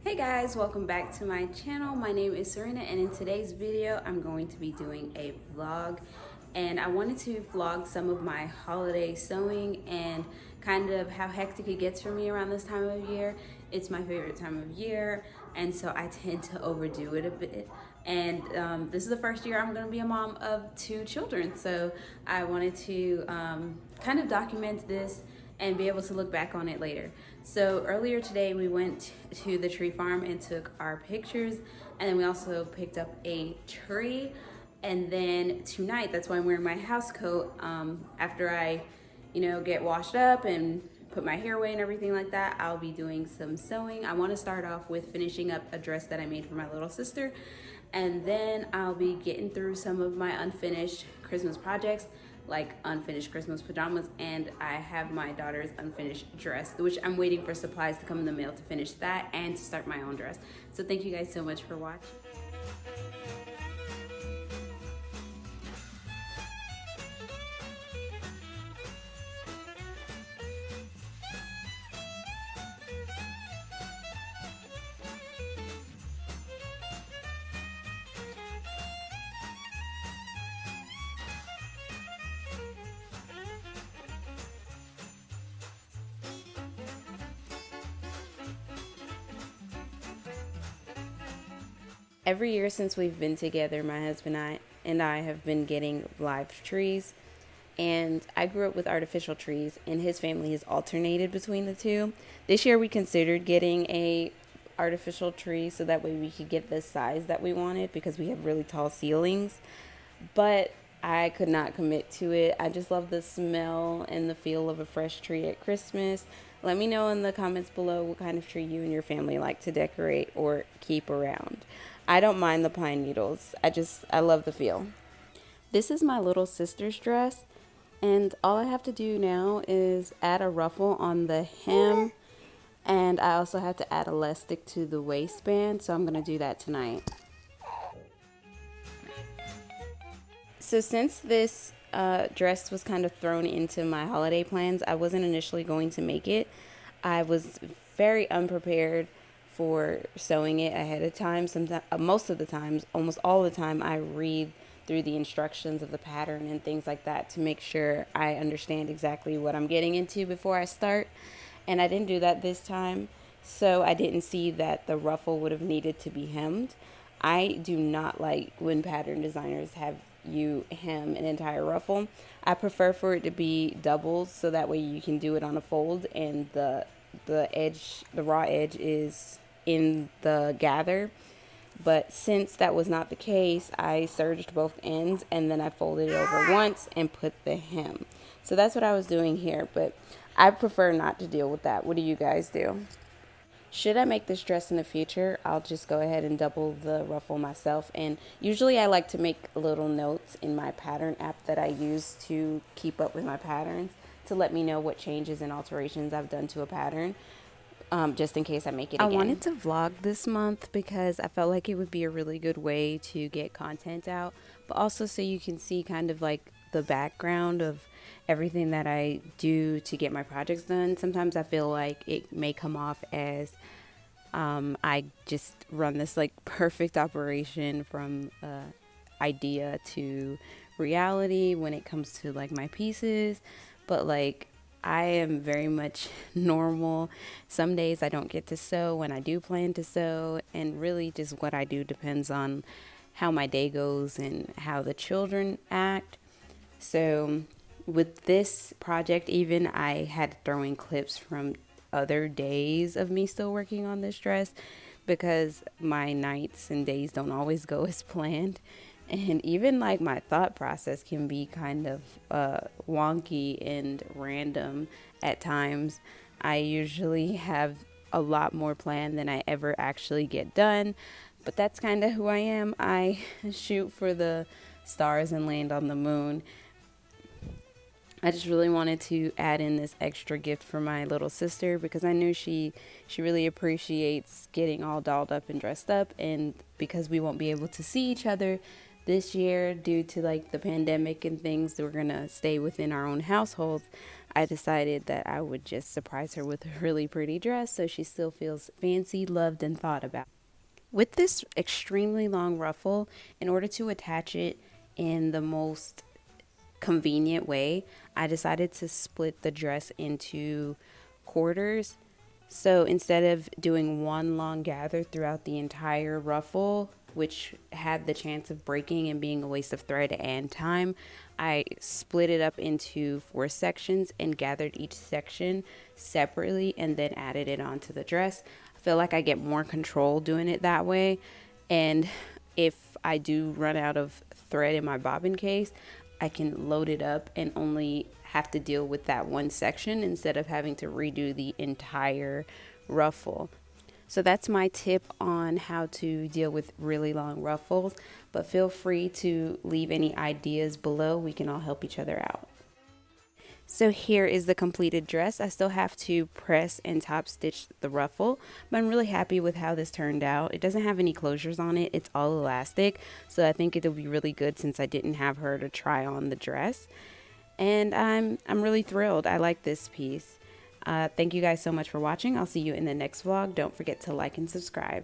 Hey guys, welcome back to my channel. My name is Sewrena, and in today's video I'm going to be doing a vlog, and I wanted to vlog some of my holiday sewing and kind of how hectic it gets for me around this time of year. It's my favorite time of year, and so I tend to overdo it a bit. And this is the first year I'm going to be a mom of 2 children, so I wanted to kind of document this and be able to look back on it later. So earlier today we went to the tree farm and took our pictures, and then we also picked up a tree. And then tonight, that's why I'm wearing my house coat, after I get washed up and put my hair away and everything like that, I'll be doing some sewing. I want to start off with finishing up a dress that I made for my little sister, and then I'll be getting through some of my unfinished Christmas projects, like unfinished Christmas pajamas, and I have my daughter's unfinished dress, which I'm waiting for supplies to come in the mail to finish that and to start my own dress. So thank you guys so much for watching. Every year since we've been together, my husband and I have been getting live trees. And I grew up with artificial trees, and his family has alternated between the two. This year we considered getting a artificial tree so that way we could get the size that we wanted, because we have really tall ceilings. But I could not commit to it. I just love the smell and the feel of a fresh tree at Christmas. Let me know in the comments below what kind of tree you and your family like to decorate or keep around. I don't mind the pine needles. I love the feel. This is my little sister's dress, and all I have to do now is add a ruffle on the hem, and I also have to add elastic to the waistband, so I'm going to do that tonight. So since this dress was kind of thrown into my holiday plans, I wasn't initially going to make it. I was very unprepared for sewing it ahead of time. Most of the times, almost all the time, I read through the instructions of the pattern and things like that to make sure I understand exactly what I'm getting into before I start. And I didn't do that this time, so I didn't see that the ruffle would have needed to be hemmed. I do not like when pattern designers have you hem an entire ruffle. I prefer for it to be doubled, so that way you can do it on a fold and the raw edge is in the gather. But since that was not the case, I serged both ends and then I folded it over once and put the hem. So that's what I was doing here, but I prefer not to deal with that. What do you guys do? Should I make this dress in the future, I'll just go ahead and double the ruffle myself. And usually I like to make little notes in my pattern app that I use to keep up with my patterns, to let me know what changes and alterations I've done to a pattern, just in case I make it again. I wanted to vlog this month because I felt like it would be a really good way to get content out, but also so you can see kind of like the background of everything that I do to get my projects done. Sometimes I feel like it may come off as I just run this like perfect operation from idea to reality when it comes to like my pieces, but like I am very much normal. Some days I don't get to sew when I do plan to sew, and really just what I do depends on how my day goes and how the children act. So with this project, even I had to throw in clips from other days of me still working on this dress, because my nights and days don't always go as planned. And even like my thought process can be kind of wonky and random at times. I usually have a lot more planned than I ever actually get done, but that's kind of who I am. I shoot for the stars and land on the moon. I just really wanted to add in this extra gift for my little sister, because I knew she really appreciates getting all dolled up and dressed up, and because we won't be able to see each other this year, due to like the pandemic and things, we're gonna stay within our own household. I decided that I would just surprise her with a really pretty dress so she still feels fancy, loved, and thought about. With this extremely long ruffle, in order to attach it in the most convenient way, I decided to split the dress into quarters. So instead of doing one long gather throughout the entire ruffle, which had the chance of breaking and being a waste of thread and time, I split it up into 4 sections and gathered each section separately and then added it onto the dress. I feel like I get more control doing it that way. And if I do run out of thread in my bobbin case, I can load it up and only have to deal with that one section instead of having to redo the entire ruffle. So that's my tip on how to deal with really long ruffles, but feel free to leave any ideas below. We can all help each other out. So here is the completed dress. I still have to press and top stitch the ruffle, but I'm really happy with how this turned out. It doesn't have any closures on it. It's all elastic, so I think it'll be really good since I didn't have her to try on the dress. And I'm really thrilled. I like this piece. Thank you guys so much for watching. I'll see you in the next vlog. Don't forget to like and subscribe.